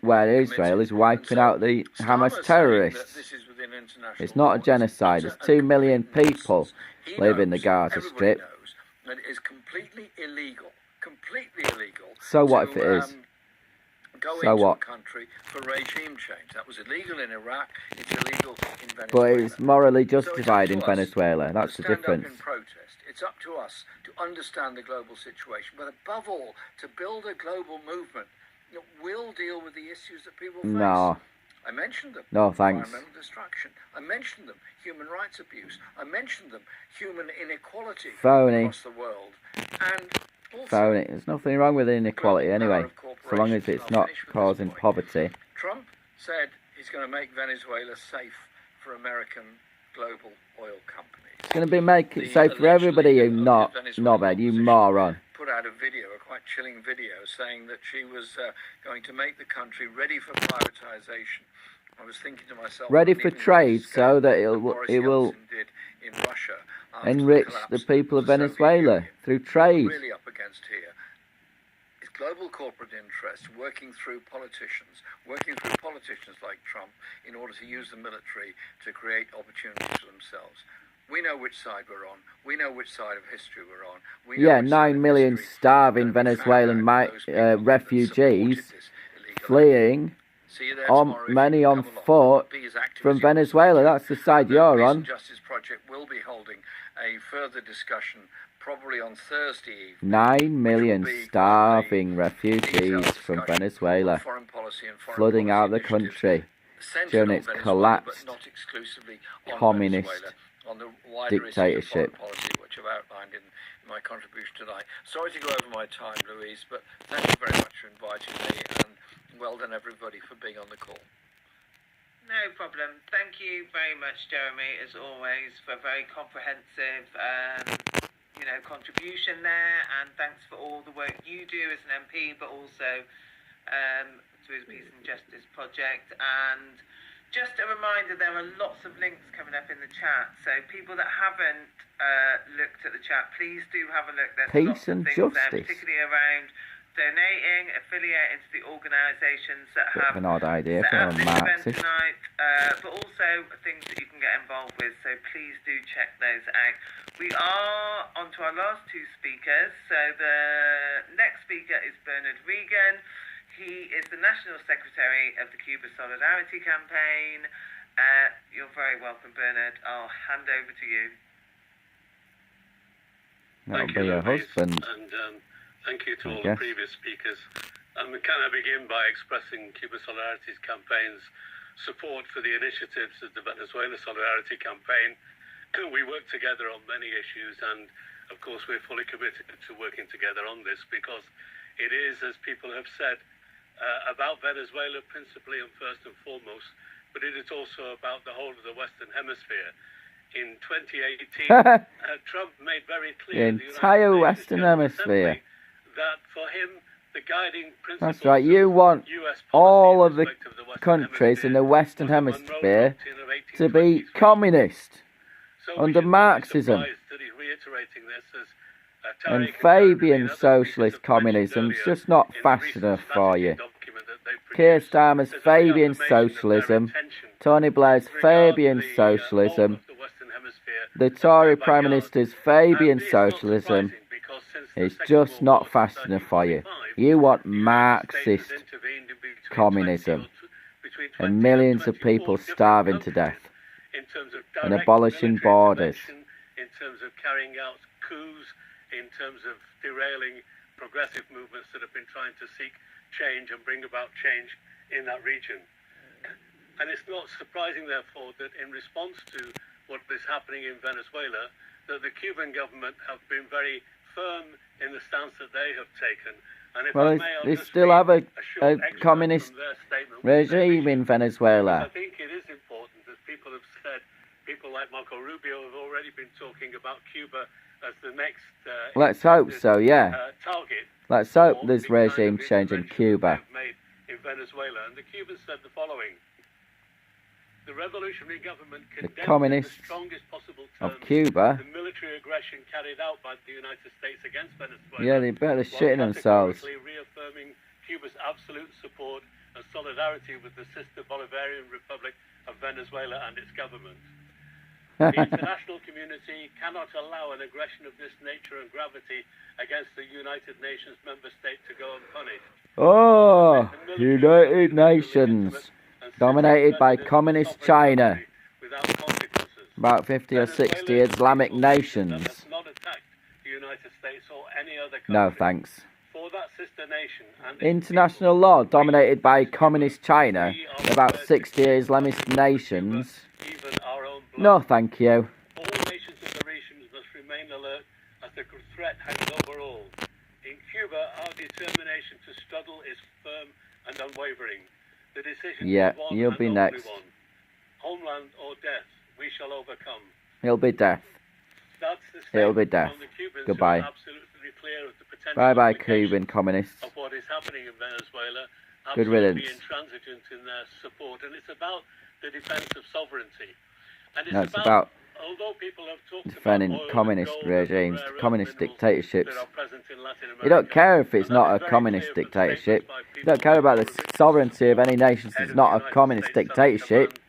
where Israel is wiping out the Hamas terrorists. It's not a genocide. There's 2 million people live in the Gaza Strip. It is completely illegal. So what if it is? So what? Country for regime change. That was illegal in Iraq. It's illegal in Venezuela. But it's morally justified in Venezuela. That's the difference. In protest. It's up to us to understand the global situation, but above all, to build a global movement that will deal with the issues that people face. No. I mentioned them. No, thanks. Environmental destruction. I mentioned them. Human rights abuse. I mentioned them. Human inequality across the world. And phony. There's nothing wrong with inequality anyway, so long as it's not causing poverty. Trump said he's going to make Venezuela safe for American global oil companies. It's going to make it safe for everybody, you knobhead, you moron. Put out a video, a quite chilling video, saying that she was going to make the country ready for privatization. I was thinking to myself, ready for trade, so that it will enrich the people of Venezuela through trade. Really up against here is global corporate interests working through politicians like Trump in order to use the military to create opportunities for themselves. We know which side we're on. We know which side of history we're on. We know 9 million starving Venezuelan refugees fleeing, many on foot, from Venezuela. That's the side you're on. Justice Project will be holding a further discussion probably on Thursday evening. 9 million starving refugees from Venezuela flooding out the country during its collapsed communist dictatorship. Policy, which I've outlined in my contribution tonight. Sorry to go over my time, Louise, but thank you very much for inviting me, and well done everybody for being on the call. No problem. Thank you very much, Jeremy, as always, for a very comprehensive contribution there, and thanks for all the work you do as an MP, but also through the Peace and Justice Project. And just a reminder, there are lots of links coming up in the chat, so people that haven't looked at the chat, please do have a look. There's lots of things there, particularly around donating, affiliating to the organisations that have an odd idea set for up this Marxist event tonight, but also things that you can get involved with, so please do check those out. We are on to our last two speakers. So the next speaker is Bernard Regan. He is the National Secretary of the Cuba Solidarity Campaign. You're very welcome, Bernard. I'll hand over to you. That'll be your husband. And thank you to all the previous speakers. Can I begin by expressing Cuba Solidarity's campaign's support for the initiatives of the Venezuela Solidarity Campaign. We work together on many issues, and of course we're fully committed to working together on this, because it is, as people have said, about Venezuela principally and first and foremost, but it is also about the whole of the Western Hemisphere. In 2018, Trump made very clear the entire Western Hemisphere that for him the guiding principle. That's right. You want all of the countries in the Western Hemisphere to be communist under Marxism. And Fabian socialist communism's just not fast enough for you. Keir Starmer's Fabian socialism, Tony Blair's Fabian socialism, the Tory Prime Minister's Fabian socialism is just not fast enough for you. You want Marxist communism and millions of people starving to death and abolishing borders. terms of carrying out coups, in terms of derailing progressive movements that have been trying to seek change and bring about change in that region. And it's not surprising, therefore, that in response to what is happening in Venezuela, that the Cuban government have been very firm in the stance that they have taken. And if I may, they still have a communist regime in Venezuela. I think it is important, as people have said, people like Marco Rubio have already been talking about Cuba as the next let's hope so, yeah. Target. Let's hope there's regime change in Cuba. Made in Venezuela. And the Cubans said the following: the revolutionary government condemned in the strongest possible terms of Cuba the military aggression carried out by the United States against Venezuela. Yeah, they better shitting themselves. Reaffirming Cuba's absolute support and solidarity with the sister Bolivarian Republic of Venezuela and its government. The international community cannot allow an aggression of this nature and gravity against the United Nations member state to go unpunished. Oh, United Nations, dominated by communist China, about 50 or 60 Islamic nations. No thanks. International law dominated by communist China, about 60 Islamist nations. No thank you. All nations of the region must remain alert as the threat hangs over all. In Cuba, our determination to struggle is firm and unwavering. The decision yeah, one you'll be next. One. Homeland or death, we shall overcome. It'll be death. It'll be death. Goodbye. Bye-bye, Cuban communists. Of what is happening in Venezuela, good riddance. Intransigent in their support, and it's about the defense of sovereignty. And it's no, it's about although people have talked defending about communist regimes, communist dictatorships. America, you don't care if it's not a communist dictatorship. You don't care about the sovereignty of any nation if it's not a communist dictatorship.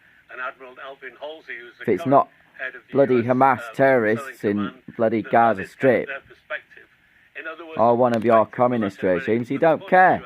If it's not bloody Hamas terrorists in bloody Gaza Strip or one of your communist regimes, you don't care.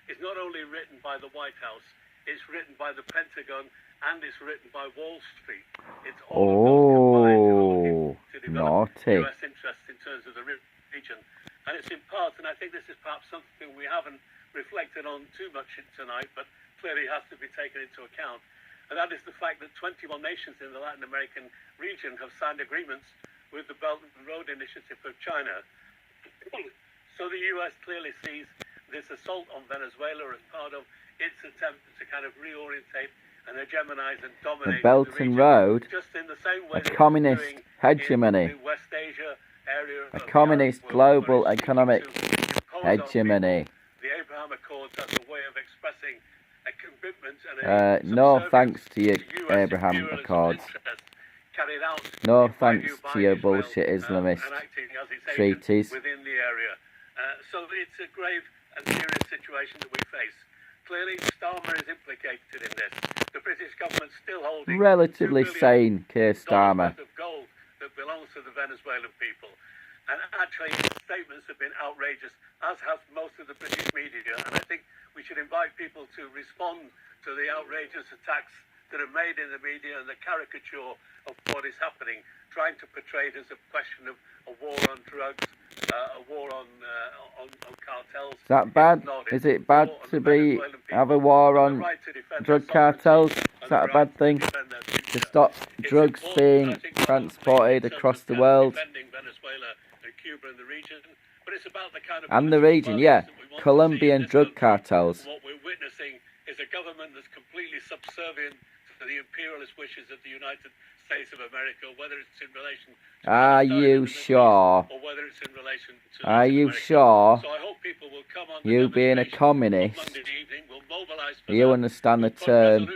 It's not only written by the White House, it's written by the Pentagon, and it's written by Wall Street. It's all naughty. US interests in terms of the region. And it's in part, and I think this is perhaps something we haven't reflected on too much tonight, but clearly has to be taken into account. And that is the fact that 21 nations in the Latin American region have signed agreements with the Belt and Road Initiative of China. So the US clearly sees this assault on Venezuela as part of its attempt to kind of reorientate and hegemonize and dominate the Belt and Road, just in the same way a communist hegemony, in the West Asia area a communist global economic hegemony. The Abraham Accords as a way of expressing a commitment and no thanks to your Abraham Accords. No thanks to your bullshit Islamist treaties. Within the area. So it's a grave and serious situation that we face. Clearly, Starmer is implicated in this. The British government still holding relatively sane Keir Starmer of gold that belongs to the Venezuelan people. And actually, his statements have been outrageous, as have most of the British media. And I think we should invite people to respond to the outrageous attacks that are made in the media and the caricature of what is happening, trying to portray it as a question of a war on drugs, a war on cartels. Is that bad? Is it bad to have a war on drug cartels? Is that a bad thing? To stop drugs being transported across the world? And the region, yeah. Colombian drug cartels. What we're witnessing is a government that's completely subservient to the imperialist wishes of the United States of America, whether it's in relation to are you sure? Or whether it's in relation to are you sure? So I hope people will come on you being a communist, you understand the term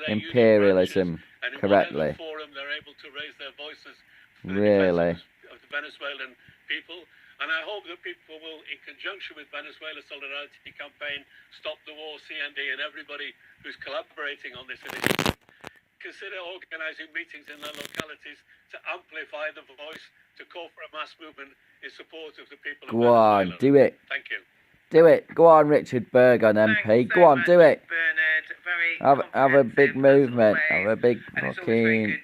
imperialism correctly. They're able to raise their voices really? Of the Venezuelan people. And I hope that people will, in conjunction with Venezuela Solidarity Campaign, Stop the War, CND, and everybody who's collaborating on this initiative, consider organising meetings in their localities to amplify the voice, to call for a mass movement in support of the people of Venezuela. Go on, do it. Thank you. Do it. Go on, Richard Burgon, MP. Go on, do it. Bernard. Have a big movement. Have a big and fucking...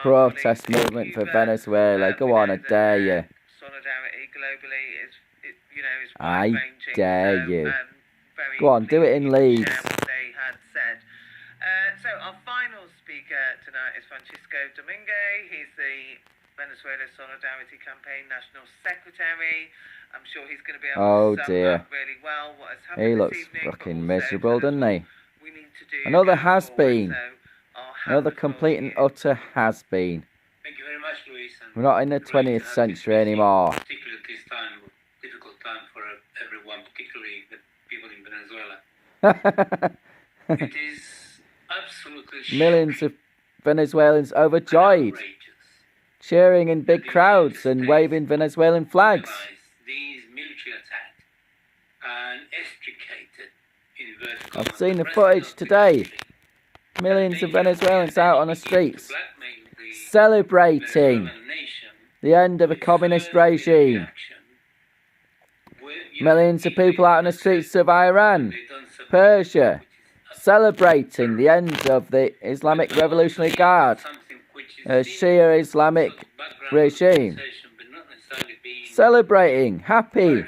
protest movement for Venezuela. Go on, I dare you. Solidarity globally is I dare you. Go on, do it in Leeds. What they had said. So our final speaker tonight is Francisco Domingue. He's the Venezuela Solidarity Campaign National Secretary. I'm sure he's going to be able to sum up really well what has happened. He looks fucking miserable, doesn't he? Another has-been. Another complete and utter has-been. Thank you very much, Luis. We're not in the 20th century anymore. Particularly at this time, difficult time for everyone, particularly the people in Venezuela. It is absolutely millions of Venezuelans overjoyed, cheering in big crowds and waving Venezuelan flags. These military attacks and extricated I've seen the footage today. Millions of Venezuelans out on the streets celebrating the end of a communist regime. Millions of people out on the streets of Iran, Persia, celebrating the end of the Islamic Revolutionary Guard, a Shia Islamic regime. Celebrating, happy.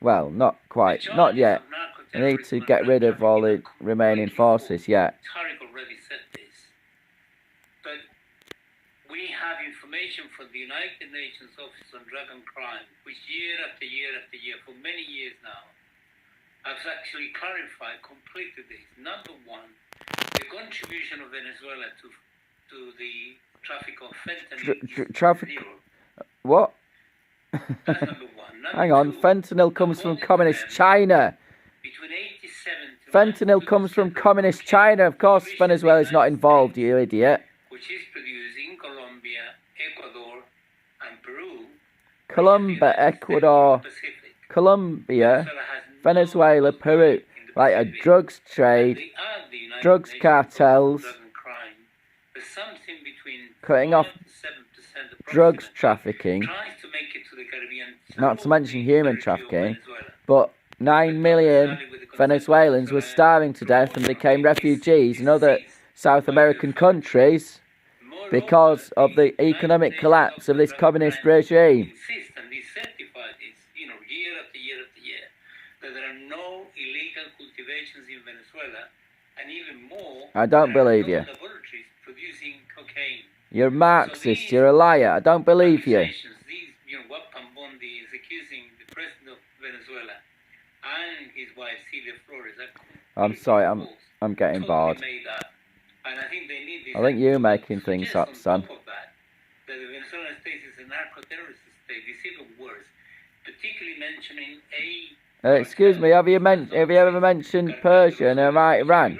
Well, not quite, not yet. They need to get rid of all the remaining forces yet. Tariq already said this, but we have information from the United Nations Office on Drug and Crime, which year after year after year, for many years now, has actually clarified completely this. Number one, the contribution of Venezuela to the traffic of fentanyl. Traffic? What? That's number one. Hang on, fentanyl comes from communist China. Fentanyl comes from communist China. Of course, Venezuela is not involved, you idiot. Which is produced in Colombia, Ecuador, and Peru. Colombia, Venezuela, Peru. Like a drugs trade, drugs cartels, cutting off drugs trafficking, not to mention human trafficking, but 9 million Venezuelans were starving to death and became refugees in other South American countries because of the economic collapse of this communist regime. Year after year after year, that there are no illegal cultivations in Venezuela, and even more, I don't believe you. Laboratories producing cocaine. You're a Marxist, you're a liar, I don't believe you. What Pambondi is accusing the president of Venezuela and his wife Celia Flores. I'm sorry, I'm getting bored. And I think they need this. I think you're making things up, son. That the Venezuelan state is a narco-terrorist state. It's even worse. Particularly mentioning excuse me, have you ever mentioned Persia and Iran?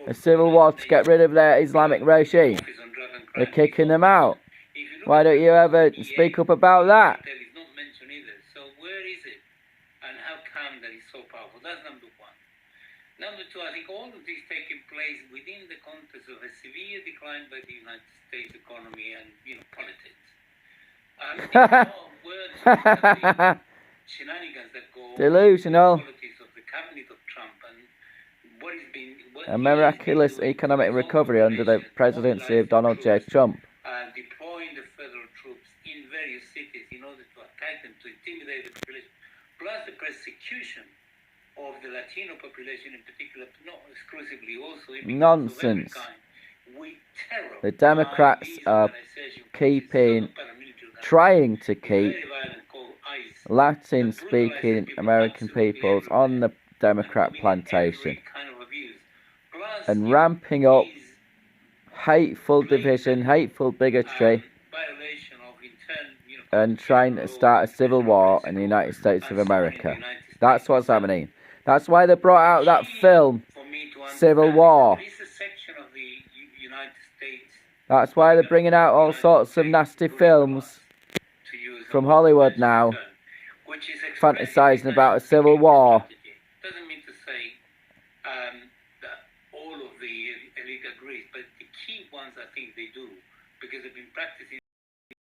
A civil war to get rid of their Islamic regime. They're kicking them out. Why don't you ever speak up about that? That is not mentioned either. So where is it? And how come that is so powerful? That's number one. Number two, I think all of this taking place within the context of a severe decline by the United States economy and politics. Shenanigans that go delusional. Of the cabinet of Trump and what is being a miraculous economic recovery under the presidency of Donald J. Trump. Deploying the federal troops in various cities in order to attack them, to intimidate the population, plus the persecution of the Latino population in particular, not exclusively, also nonsense. The Democrats are trying to keep Latin-speaking American peoples on the Democrat plantation and ramping up hateful division, hateful bigotry, and trying to start a civil war in the United States of America. That's what's happening. That's why they brought out that film, Civil War. That's why they're bringing out all sorts of nasty films from Hollywood now, fantasizing about a civil war. Doesn't mean to say that all of the elite agrees, but the key ones I think they do, because they've been practicing